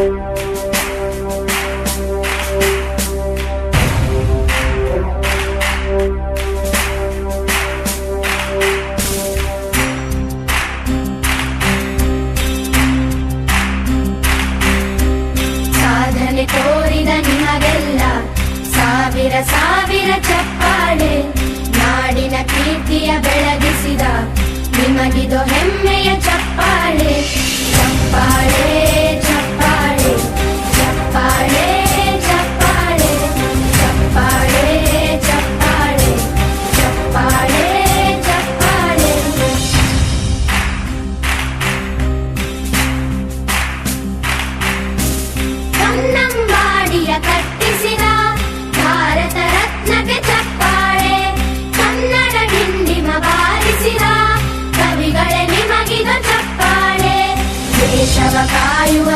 ಸಾಧನೆ ತೋರಿದ ನಿಮಗೆಲ್ಲ ಸಾವಿರ ಸಾವಿರ ಚಪ್ಪಾಳೆ. ನಾಡಿನ ಕೀರ್ತಿಯ ಬೆಳಗಿಸಿದ ನಿಮಗಿದು ಹೆಮ್ಮೆಯ ಚಪ್ಪಾಳೆ. ಚಪ್ಪಾಳೆ ಚಪ್ಪಾಳೆ ಚಪ್ಪಾಳೆ ಚಪ್ಪಾಳೆ ಚಪ್ಪಾಳೆ ಚಪ್ಪಾಳೆ ಚಪ್ಪಾಳೆ ಚಪ್ಪಾಳೆ. ಕನ್ನಂಬಾಡಿಯ ಕಟ್ಟಿಸಿದ ಭಾರತ ರತ್ನಕ್ಕೆ ಚಪ್ಪಾಳೆ. ಕನ್ನಡ ಡಿಂಡಿಮ ಬಾರಿಸಿದ ಕವಿಗಳೇ ನಿಮಗಿದು ಚಪ್ಪಾಳೆ. ದೇಶವ ಕಾಯುವ